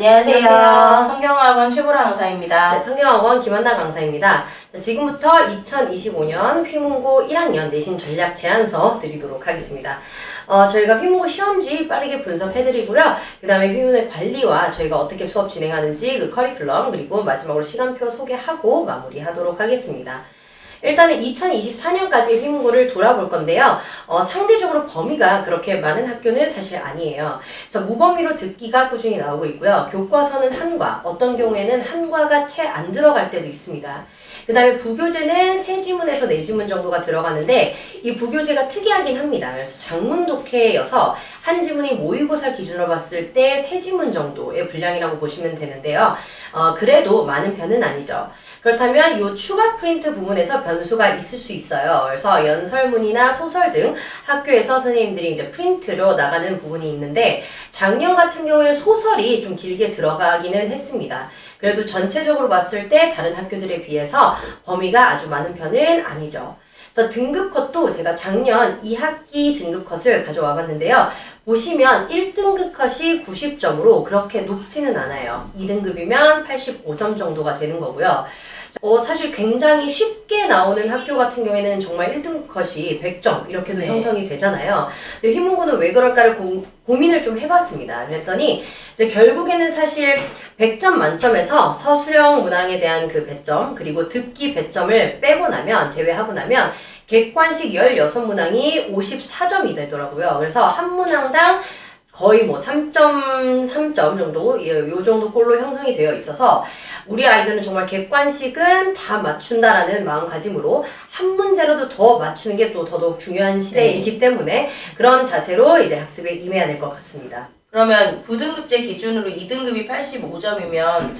안녕하세요. 안녕하세요. 성경학원 최보라 강사입니다. 네, 성경학원 김한나 강사입니다. 자, 지금부터 2025년 휘문고 1학년 내신 전략 제안서 드리도록 하겠습니다. 저희가 휘문고 시험지 빠르게 분석해드리고요. 그 다음에 휘문의 관리와 저희가 어떻게 수업 진행하는지 그 커리큘럼 그리고 마지막으로 시간표 소개하고 마무리하도록 하겠습니다. 일단은 2024년까지 휘문고를 돌아볼 건데요. 상대적으로 범위가 그렇게 많은 학교는 사실 아니에요. 그래서 무범위로 듣기가 꾸준히 나오고 있고요. 교과서는 한과, 어떤 경우에는 한과가 채 안 들어갈 때도 있습니다. 그 다음에 부교재는 3지문에서 4지문 정도가 들어가는데 이 부교재가 특이하긴 합니다. 그래서 장문 독해여서 한 지문이 모의고사 기준으로 봤을 때 3지문 정도의 분량이라고 보시면 되는데요. 그래도 많은 편은 아니죠. 그렇다면 이 추가 프린트 부분에서 변수가 있을 수 있어요. 그래서 연설문이나 소설 등 학교에서 선생님들이 이제 프린트로 나가는 부분이 있는데 작년 같은 경우에 소설이 좀 길게 들어가기는 했습니다. 그래도 전체적으로 봤을 때 다른 학교들에 비해서 범위가 아주 많은 편은 아니죠. 그래서 등급 컷도 제가 작년 2학기 등급 컷을 가져와 봤는데요. 보시면 1등급 컷이 90점으로 그렇게 높지는 않아요. 2등급이면 85점 정도가 되는 거고요. 사실 굉장히 쉽게 나오는 학교 같은 경우에는 정말 1등급 컷이 100점 이렇게도 형성이 되잖아요. 근데 휘문고는 왜 그럴까를 고민을 좀 해봤습니다. 그랬더니 이제 결국에는 사실 100점 만점에서 서술형 문항에 대한 그 배점 그리고 듣기 배점을 빼고 나면 제외하고 나면 객관식 16문항이 54점이 되더라고요. 그래서 한 문항당 거의 뭐 3.3점 정도, 요 정도 꼴로 형성이 되어 있어서 우리 아이들은 정말 객관식은 다 맞춘다라는 마음가짐으로 한 문제라도 더 맞추는 게 또 더더욱 중요한 시대이기 때문에 그런 자세로 이제 학습에 임해야 될 것 같습니다. 그러면 9등급제 기준으로 2등급이 85점이면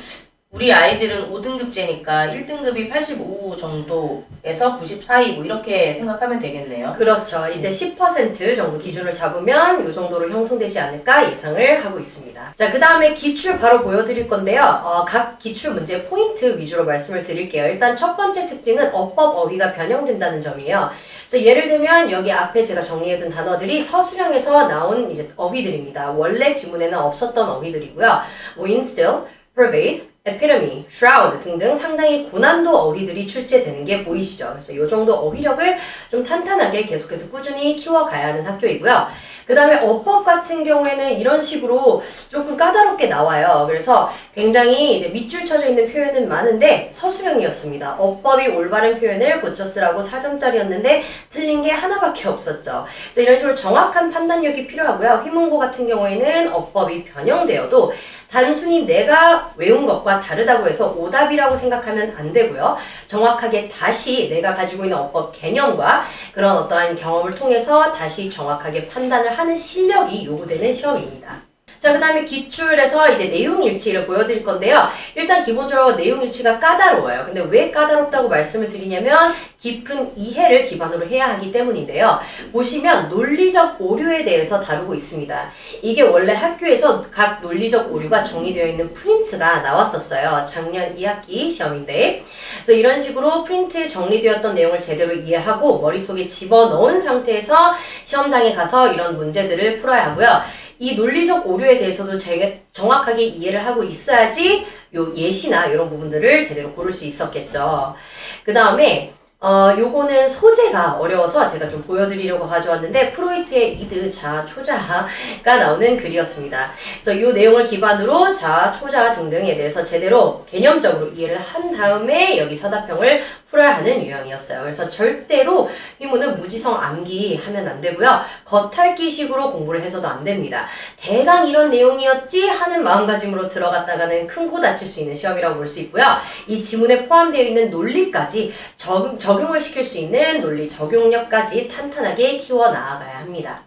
우리 아이들은 5등급제니까 1등급이 85 정도에서 94이 뭐 이렇게 생각하면 되겠네요. 그렇죠. 이제 10% 정도 기준을 잡으면 이 정도로 형성되지 않을까 예상을 하고 있습니다. 자, 그 다음에 기출 바로 보여드릴 건데요. 각 기출 문제 포인트 위주로 말씀을 드릴게요. 일단 첫 번째 특징은 어법 어휘가 변형된다는 점이에요. 그래서 예를 들면 여기 앞에 제가 정리해둔 단어들이 서술형에서 나온 이제 어휘들입니다. 원래 지문에는 없었던 어휘들이고요. 뭐 instill, pervade, epitome, shroud 등등 상당히 고난도 어휘들이 출제되는 게 보이시죠? 그래서 이 정도 어휘력을 좀 탄탄하게 계속해서 꾸준히 키워가야 하는 학교이고요. 그 다음에 어법 같은 경우에는 이런 식으로 조금 까다롭게 나와요. 그래서 굉장히 이제 밑줄 쳐져 있는 표현은 많은데 서술형이었습니다. 어법이 올바른 표현을 고쳐 쓰라고 4점짜리였는데 틀린 게 하나밖에 없었죠. 그래서 이런 식으로 정확한 판단력이 필요하고요. 휘문고 같은 경우에는 어법이 변형되어도 단순히 내가 외운 것과 다르다고 해서 오답이라고 생각하면 안 되고요. 정확하게 다시 내가 가지고 있는 어법 개념과 그런 어떠한 경험을 통해서 다시 정확하게 판단을 하는 실력이 요구되는 시험입니다. 자, 그 다음에 기출에서 이제 내용 일치를 보여드릴 건데요. 일단 기본적으로 내용 일치가 까다로워요. 근데 왜 까다롭다고 말씀을 드리냐면 깊은 이해를 기반으로 해야 하기 때문인데요. 보시면 논리적 오류에 대해서 다루고 있습니다. 이게 원래 학교에서 각 논리적 오류가 정리되어 있는 프린트가 나왔었어요. 작년 2학기 시험인데. 그래서 이런 식으로 프린트에 정리되었던 내용을 제대로 이해하고 머릿속에 집어넣은 상태에서 시험장에 가서 이런 문제들을 풀어야 하고요. 이 논리적 오류에 대해서도 제가 정확하게 이해를 하고 있어야지 요 예시나 이런 부분들을 제대로 고를 수 있었겠죠. 그 다음에 요거는 소재가 어려워서 제가 좀 보여드리려고 가져왔는데 프로이트의 이드, 자아, 초자가 나오는 글이었습니다. 그래서 요 내용을 기반으로 자아, 초자 등등에 대해서 제대로 개념적으로 이해를 한 다음에 여기 서답형을 풀어야 하는 유형이었어요. 그래서 절대로 휘문은 무지성 암기하면 안 되고요. 겉핥기식으로 공부를 해서도 안 됩니다. 대강 이런 내용이었지 하는 마음가짐으로 들어갔다가는 큰 코 다칠 수 있는 시험이라고 볼 수 있고요. 이 지문에 포함되어 있는 논리까지 적용을 시킬 수 있는 논리 적용력까지 탄탄하게 키워 나아가야 합니다.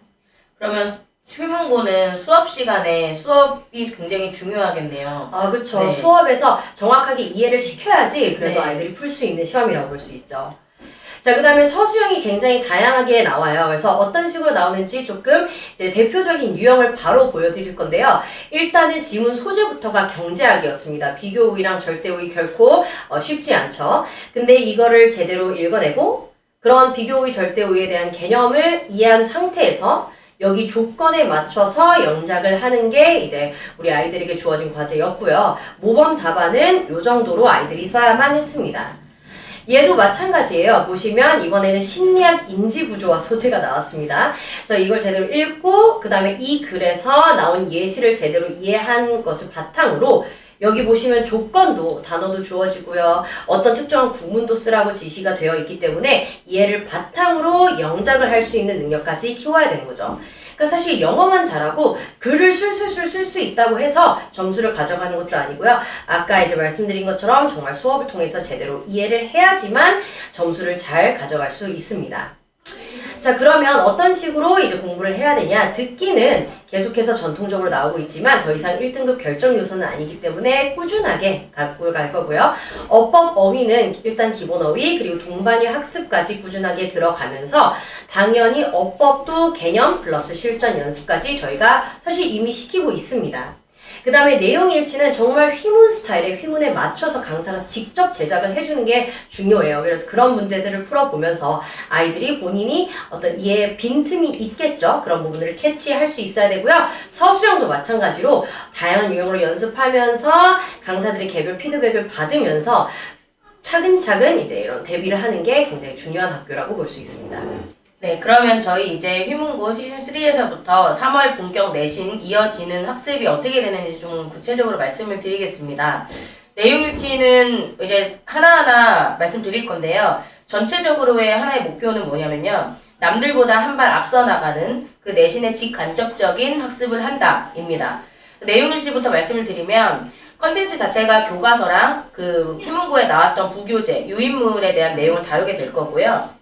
그러면 휘문고는 수업 시간에 수업이 굉장히 중요하겠네요. 그쵸. 네. 수업에서 정확하게 이해를 시켜야지 그래도 네. 아이들이 풀 수 있는 시험이라고 볼 수 있죠. 자, 그 다음에 서술형이 굉장히 다양하게 나와요. 그래서 어떤 식으로 나오는지 조금 이제 대표적인 유형을 바로 보여드릴 건데요. 일단은 지문 소재부터가 경제학이었습니다. 비교우위랑 절대우위 결코 쉽지 않죠. 근데 이거를 제대로 읽어내고 그런 비교우위, 절대우위에 대한 개념을 이해한 상태에서 여기 조건에 맞춰서 영작을 하는 게 이제 우리 아이들에게 주어진 과제였고요. 모범 답안은 이 정도로 아이들이 써야만 했습니다. 얘도 마찬가지예요. 보시면 이번에는 심리학 인지구조와 소재가 나왔습니다. 그래서 이걸 제대로 읽고 그 다음에 이 글에서 나온 예시를 제대로 이해한 것을 바탕으로 여기 보시면 조건도 단어도 주어지고요. 어떤 특정한 구문도 쓰라고 지시가 되어 있기 때문에 얘를 바탕으로 영작을 할 수 있는 능력까지 키워야 되는 거죠. 그러니까 사실 영어만 잘하고 글을 술술술 쓸 수 있다고 해서 점수를 가져가는 것도 아니고요. 아까 이제 말씀드린 것처럼 정말 수업을 통해서 제대로 이해를 해야지만 점수를 잘 가져갈 수 있습니다. 자, 그러면 어떤 식으로 이제 공부를 해야 되냐? 듣기는 계속해서 전통적으로 나오고 있지만 더 이상 1등급 결정 요소는 아니기 때문에 꾸준하게 갖고 갈 거고요. 어법 어휘는 일단 기본 어휘 그리고 동반위 학습까지 꾸준하게 들어가면서 당연히 어법도 개념 플러스 실전 연습까지 저희가 사실 이미 시키고 있습니다. 그 다음에 내용 일치는 정말 휘문 스타일의 휘문에 맞춰서 강사가 직접 제작을 해주는 게 중요해요. 그래서 그런 문제들을 풀어보면서 아이들이 본인이 어떤 이해의 빈틈이 있겠죠. 그런 부분을 캐치할 수 있어야 되고요. 서술형도 마찬가지로 다양한 유형으로 연습하면서 강사들의 개별 피드백을 받으면서 차근차근 이제 이런 대비를 하는 게 굉장히 중요한 학교라고 볼 수 있습니다. 네, 그러면 저희 이제 휘문고 시즌3에서부터 3월 본격 내신 이어지는 학습이 어떻게 되는지 좀 구체적으로 말씀을 드리겠습니다. 내용일치는 이제 하나하나 말씀드릴 건데요. 전체적으로의 하나의 목표는 뭐냐면요. 남들보다 한 발 앞서 나가는 그 내신의 직간접적인 학습을 한다, 입니다. 내용일치부터 말씀을 드리면 컨텐츠 자체가 교과서랑 그 휘문고에 나왔던 부교재, 유인물에 대한 내용을 다루게 될 거고요.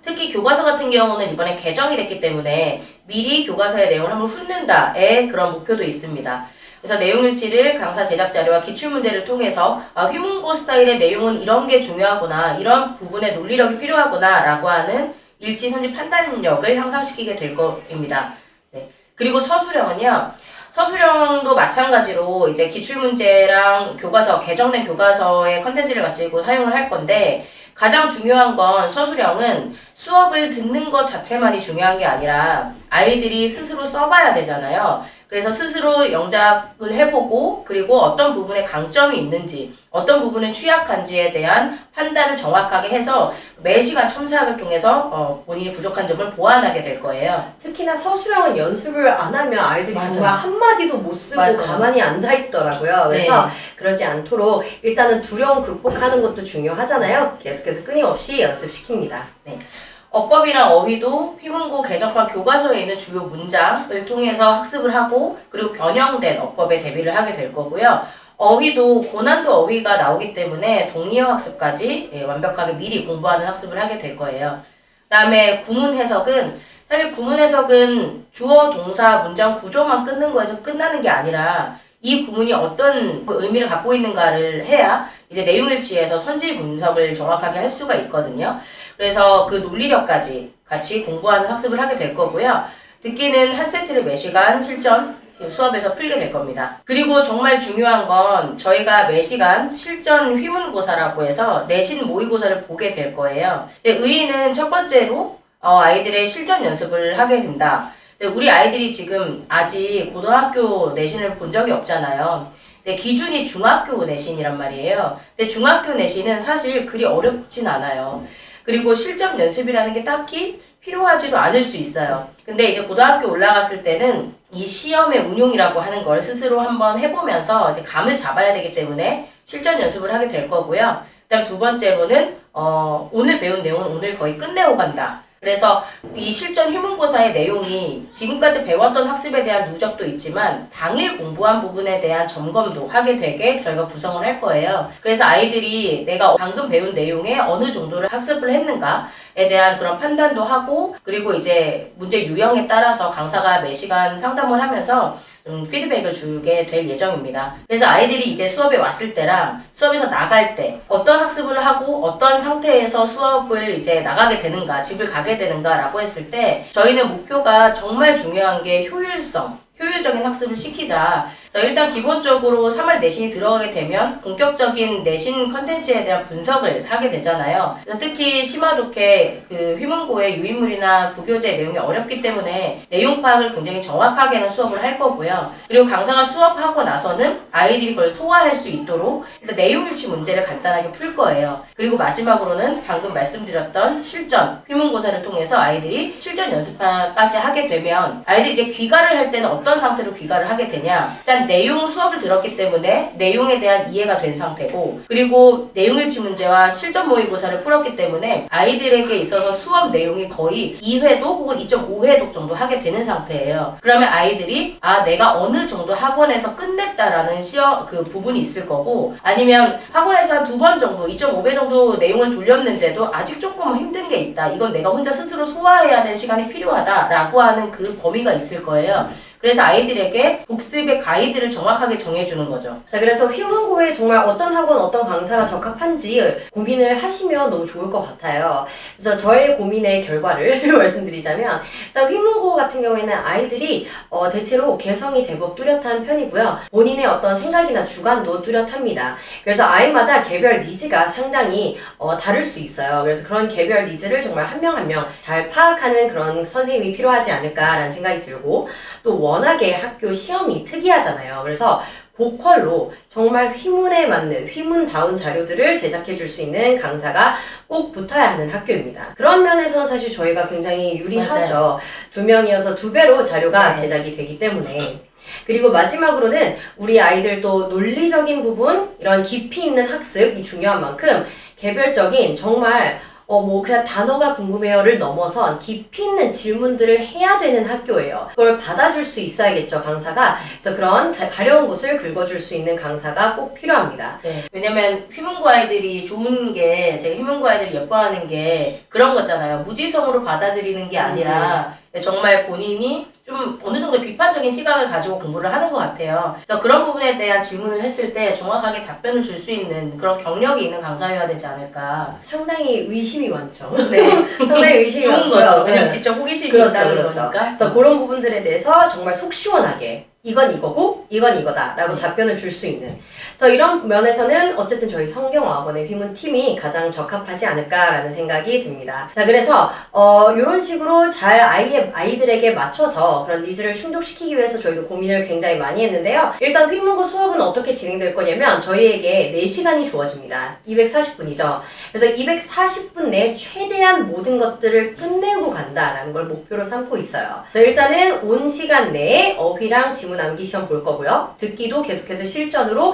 특히 교과서 같은 경우는 이번에 개정이 됐기 때문에 미리 교과서의 내용을 한번 훑는다의 그런 목표도 있습니다. 그래서 내용일치를 강사 제작 자료와 기출문제를 통해서 휘문고 스타일의 내용은 이런 게 중요하구나, 이런 부분에 논리력이 필요하구나 라고 하는 일치 선지 판단력을 향상시키게 될 겁니다. 네. 그리고 서술형은요. 서술형도 마찬가지로 이제 기출문제랑 교과서, 개정된 교과서의 컨텐츠를 가지고 사용을 할 건데 가장 중요한 건 서술형은 수업을 듣는 것 자체만이 중요한 게 아니라 아이들이 스스로 써봐야 되잖아요. 그래서 스스로 영작을 해보고 그리고 어떤 부분에 강점이 있는지 어떤 부분은 취약한지에 대한 판단을 정확하게 해서 매 시간 첨삭을 통해서 본인이 부족한 점을 보완하게 될 거예요. 특히나 서술형은 연습을 안 하면 아이들이 맞아. 정말 한마디도 못 쓰고 맞아. 가만히 앉아있더라고요. 그래서 네. 그러지 않도록 일단은 두려움 극복하는 것도 중요하잖아요. 계속해서 끊임없이 연습시킵니다. 네. 어법이랑 어휘도 휘문고 개정판 교과서에 있는 주요 문장을 통해서 학습을 하고 그리고 변형된 어법에 대비를 하게 될 거고요. 어휘도 고난도 어휘가 나오기 때문에 동의어 학습까지 완벽하게 미리 공부하는 학습을 하게 될 거예요. 그 다음에 구문 해석은 사실 구문 해석은 주어, 동사, 문장 구조만 끊는 거에서 끝나는 게 아니라 이 구문이 어떤 의미를 갖고 있는가를 해야 이제 내용일치에서 선지 분석을 정확하게 할 수가 있거든요. 그래서 그 논리력까지 같이 공부하는 학습을 하게 될 거고요. 듣기는 한 세트를 매 시간 실전 수업에서 풀게 될 겁니다. 그리고 정말 중요한 건 저희가 매 시간 실전 휘문고사라고 해서 내신 모의고사를 보게 될 거예요. 의의는 첫 번째로 아이들의 실전 연습을 하게 된다. 우리 아이들이 지금 아직 고등학교 내신을 본 적이 없잖아요. 근데 기준이 중학교 내신이란 말이에요. 근데 중학교 내신은 사실 그리 어렵진 않아요. 그리고 실전 연습이라는 게 딱히 필요하지도 않을 수 있어요. 근데 이제 고등학교 올라갔을 때는 이 시험의 운용이라고 하는 걸 스스로 한번 해보면서 이제 감을 잡아야 되기 때문에 실전 연습을 하게 될 거고요. 그다음 두 번째로는 오늘 배운 내용은 오늘 거의 끝내고 간다. 그래서 이 실전 휘문고사의 내용이 지금까지 배웠던 학습에 대한 누적도 있지만 당일 공부한 부분에 대한 점검도 하게 되게 저희가 구성을 할 거예요. 그래서 아이들이 내가 방금 배운 내용에 어느 정도를 학습을 했는가에 대한 그런 판단도 하고 그리고 이제 문제 유형에 따라서 강사가 매 시간 상담을 하면서 피드백을 주게 될 예정입니다. 그래서 아이들이 이제 수업에 왔을 때랑 수업에서 나갈 때 어떤 학습을 하고 어떤 상태에서 수업을 이제 나가게 되는가, 집을 가게 되는가 라고 했을 때 저희는 목표가 정말 중요한 게 효율적인 학습을 시키자. 그래서 일단 기본적으로 3월 내신이 들어가게 되면 본격적인 내신 컨텐츠에 대한 분석을 하게 되잖아요. 그래서 특히 심화독해 그 휘문고의 유인물이나 부교재 내용이 어렵기 때문에 내용 파악을 굉장히 정확하게는 수업을 할 거고요. 그리고 강사가 수업하고 나서는 아이들이 그걸 소화할 수 있도록 일단 내용일치 문제를 간단하게 풀 거예요. 그리고 마지막으로는 방금 말씀드렸던 실전, 휘문고사를 통해서 아이들이 실전 연습까지 하게 되면 아이들이 이제 귀가를 할 때는 어떤 상태로 귀가를 하게 되냐. 일단 내용 수업을 들었기 때문에 내용에 대한 이해가 된 상태고, 그리고 내용일치 문제와 실전 모의고사를 풀었기 때문에 아이들에게 있어서 수업 내용이 거의 2회독 혹은 2.5회독 정도 하게 되는 상태예요. 그러면 아이들이 내가 어느 정도 학원에서 끝냈다라는 그 부분이 있을 거고, 아니면 학원에서 한 2번 정도 2.5배 정도 내용을 돌렸는데도 아직 조금 힘든 게 있다. 이건 내가 혼자 스스로 소화해야 될 시간이 필요하다라고 하는 그 범위가 있을 거예요. 그래서 아이들에게 복습의 가이드를 정확하게 정해주는 거죠. 자, 그래서 휘문고에 정말 어떤 학원, 어떤 강사가 적합한지 고민을 하시면 너무 좋을 것 같아요. 그래서 저의 고민의 결과를 말씀드리자면, 일단 휘문고 같은 경우에는 아이들이 대체로 개성이 제법 뚜렷한 편이고요. 본인의 어떤 생각이나 주관도 뚜렷합니다. 그래서 아이마다 개별 니즈가 상당히 다를 수 있어요. 그래서 그런 개별 니즈를 정말 한 명 한 명 잘 파악하는 그런 선생님이 필요하지 않을까라는 생각이 들고, 또 워낙에 학교 시험이 특이하잖아요. 그래서 고퀄로 정말 휘문에 맞는 휘문다운 자료들을 제작해 줄 수 있는 강사가 꼭 붙어야 하는 학교입니다. 그런 면에서는 사실 저희가 굉장히 유리하죠. 맞아요. 2명이어서 2배로 자료가 네. 제작이 되기 때문에. 그리고 마지막으로는 우리 아이들도 논리적인 부분, 이런 깊이 있는 학습이 중요한 만큼 개별적인 정말 그냥 단어가 궁금해요를 넘어선 깊이 있는 질문들을 해야 되는 학교예요. 그걸 받아줄 수 있어야겠죠, 강사가. 그래서 그런 가려운 곳을 긁어줄 수 있는 강사가 꼭 필요합니다. 네. 왜냐면 휘문고 아이들이 좋은 게, 제가 휘문고 아이들이 예뻐하는 게 그런 거잖아요. 무지성으로 받아들이는 게 아니라 정말 본인이 좀 어느 정도 비판적인 시각을 가지고 공부를 하는 것 같아요. 그래서 그런 부분에 대한 질문을 했을 때 정확하게 답변을 줄 수 있는 그런 경력이 있는 강사여야 되지 않을까. 상당히 의심이 많죠. 네. 상당히 의심이 좋은 많고요. 거죠. 왜냐면 네. 직접 호기심이 그렇죠, 있다는 그렇죠. 거니까. 그래서 그런 부분들에 대해서 정말 속 시원하게 이건 이거고 이건 이거다 라고 답변을 줄 수 있는, 그래서 이런 면에서는 어쨌든 저희 성경어학원의 휘문팀이 가장 적합하지 않을까라는 생각이 듭니다. 자, 그래서 이런 식으로 잘 아이들에게 맞춰서 그런 니즈를 충족시키기 위해서 저희도 고민을 굉장히 많이 했는데요. 일단 휘문고 수업은 어떻게 진행될 거냐면 저희에게 4시간이 주어집니다. 240분이죠. 그래서 240분 내에 최대한 모든 것들을 끝내고 간다라는 걸 목표로 삼고 있어요. 그래서 일단은 온 시간 내에 어휘랑 지문 암기 시험 볼 거고요. 듣기도 계속해서 실전으로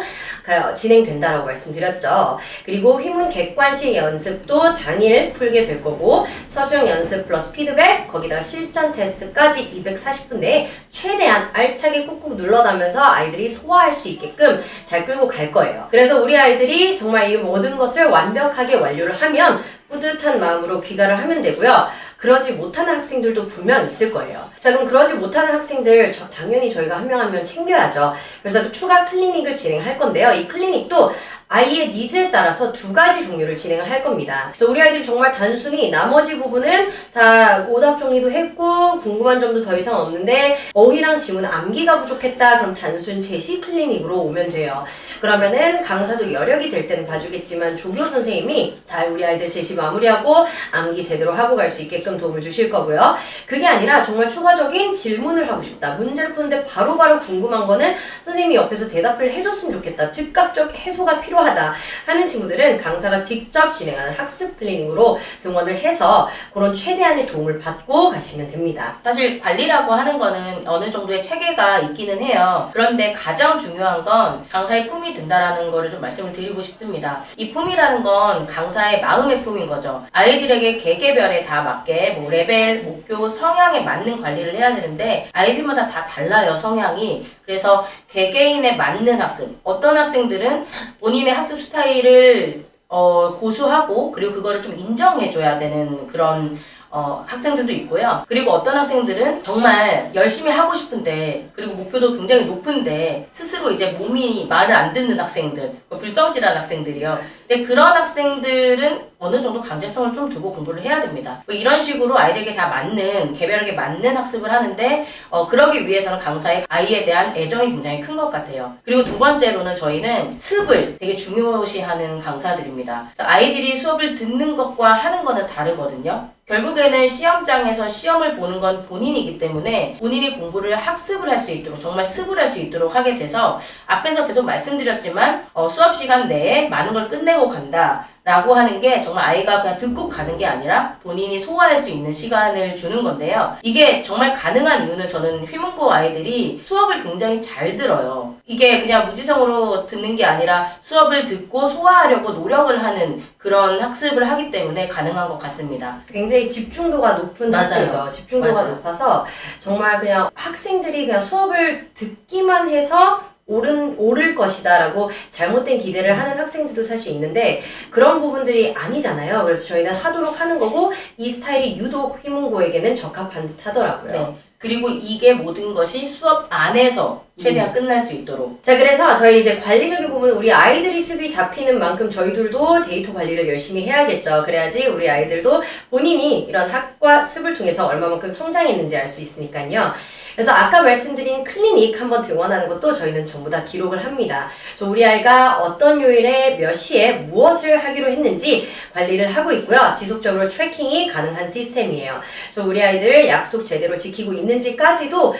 진행된다라고 말씀드렸죠. 그리고 휘문 객관식 연습도 당일 풀게 될 거고, 서술형 연습 플러스 피드백, 거기다가 실전 테스트까지 240분 내에 최대한 알차게 꾹꾹 눌러가면서 아이들이 소화할 수 있게끔 잘 끌고 갈 거예요. 그래서 우리 아이들이 정말 이 모든 것을 완벽하게 완료를 하면 뿌듯한 마음으로 귀가를 하면 되고요. 그러지 못하는 학생들도 분명 있을 거예요. 자, 그럼 그러지 못하는 학생들 당연히 저희가 한 명 한 명 챙겨야죠. 그래서 추가 클리닉을 진행할 건데요. 이 클리닉도 아이의 니즈에 따라서 2가지 종류를 진행을 할 겁니다. 그래서 우리 아이들이 정말 단순히 나머지 부분은 다 오답 정리도 했고 궁금한 점도 더 이상 없는데 어휘랑 지문 암기가 부족했다. 그럼 단순 제시 클리닉으로 오면 돼요. 그러면은 강사도 여력이 될 때는 봐주겠지만 조교 선생님이 잘 우리 아이들 제시 마무리하고 암기 제대로 하고 갈 수 있게끔 도움을 주실 거고요. 그게 아니라 정말 추가적인 질문을 하고 싶다. 문제를 푸는데 바로바로 궁금한 거는 선생님이 옆에서 대답을 해줬으면 좋겠다. 즉각적 해소가 필요하다 하는 친구들은 강사가 직접 진행하는 학습 클리닉으로 등원을 해서 그런 최대한의 도움을 받고 가시면 됩니다. 사실 관리라고 하는 거는 어느 정도의 체계가 있기는 해요. 그런데 가장 중요한 건 강사의 품이 든다라는 거를 좀 말씀을 드리고 싶습니다. 이 품이라는 건 강사의 마음의 품인 거죠. 아이들에게 개개별에 다 맞게 레벨, 목표, 성향에 맞는 관리를 해야 되는데 아이들마다 다 달라요, 성향이. 그래서 개개인에 맞는 학습. 어떤 학생들은 본인의 학습 스타일을 고수하고 그리고 그거를 좀 인정해줘야 되는 그런 학생들도 있고요. 그리고 어떤 학생들은 정말 열심히 하고 싶은데 그리고 목표도 굉장히 높은데 스스로 이제 몸이 말을 안 듣는 학생들, 불성실한 학생들이요. 근데 그런 학생들은 어느 정도 강제성을 좀 두고 공부를 해야 됩니다. 뭐 이런 식으로 아이들에게 다 맞는, 개별하게 맞는 학습을 하는데 그러기 위해서는 강사의 아이에 대한 애정이 굉장히 큰 것 같아요. 그리고 두 번째로는 저희는 습을 되게 중요시하는 강사들입니다. 그래서 아이들이 수업을 듣는 것과 하는 거는 다르거든요. 결국에는 시험장에서 시험을 보는 건 본인이기 때문에 본인이 공부를 학습을 할 수 있도록 정말 습을 할 수 있도록 하게 돼서 앞에서 계속 말씀드렸지만 수업 시간 내에 많은 걸 끝내고 간다 라고 하는 게 정말 아이가 그냥 듣고 가는 게 아니라 본인이 소화할 수 있는 시간을 주는 건데요. 이게 정말 가능한 이유는 저는 휘문고 아이들이 수업을 굉장히 잘 들어요. 이게 그냥 무지성으로 듣는 게 아니라 수업을 듣고 소화하려고 노력을 하는 그런 학습을 하기 때문에 가능한 것 같습니다. 굉장히 집중도가 높은 학교죠. 집중도가 맞아요. 높아서 정말 그냥 학생들이 그냥 수업을 듣기만 해서 오를 것이다 라고 잘못된 기대를 하는 학생들도 사실 있는데 그런 부분들이 아니잖아요. 그래서 저희는 하도록 하는 거고 이 스타일이 유독 휘문고에게는 적합한 듯 하더라고요. 네. 그리고 이게 모든 것이 수업 안에서 최대한 끝날 수 있도록. 자, 그래서 저희 이제 관리적인 부분 우리 아이들이 습이 잡히는 만큼 저희들도 데이터 관리를 열심히 해야겠죠. 그래야지 우리 아이들도 본인이 이런 학과 습을 통해서 얼마만큼 성장했는지 알 수 있으니까요. 그래서 아까 말씀드린 클리닉 한번 등원하는 것도 저희는 전부 다 기록을 합니다. 그래서 우리 아이가 어떤 요일에 몇 시에 무엇을 하기로 했는지 관리를 하고 있고요. 지속적으로 트래킹이 가능한 시스템이에요. 그래서 우리 아이들 약속 제대로 지키고 있는지까지도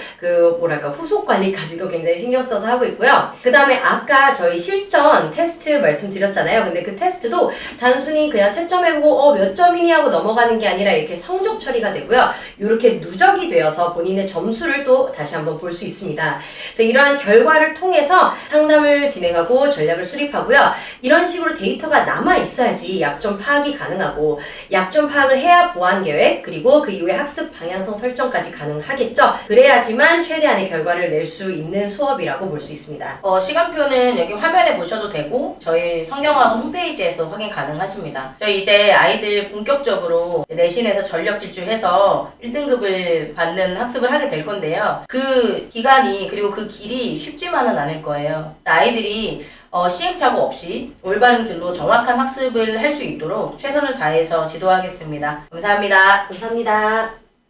후속 관리까지도 굉장히 신경 써서 하고 있고요. 그 다음에 아까 저희 실전 테스트 말씀드렸잖아요. 근데 그 테스트도 단순히 그냥 채점해보고 몇 점이니 하고 넘어가는 게 아니라 이렇게 성적 처리가 되고요. 이렇게 누적이 되어서 본인의 점수를 또 다시 한번 볼 수 있습니다. 그래서 이러한 결과를 통해서 상담을 진행하고 전략을 수립하고요. 이런 식으로 데이터가 남아 있어야지 약점 파악이 가능하고 약점 파악을 해야 보완 계획 그리고 그 이후에 학습 방향성 설정까지 가능하겠죠. 그래야지만 최대한의 결과를 낼 수 있는 수업이라고 볼 수 있습니다. 시간표는 여기 화면에 보셔도 되고 저희 성경학원 홈페이지에서 확인 가능하십니다. 저희 이제 아이들 본격적으로 내신에서 전력 질주해서 1등급을 받는 학습을 하게 될 건데요. 그 기간이 그리고 그 길이 쉽지만은 않을 거예요. 아이들이 시행착오 없이 올바른 길로 정확한 학습을 할 수 있도록 최선을 다해서 지도하겠습니다. 감사합니다. 감사합니다.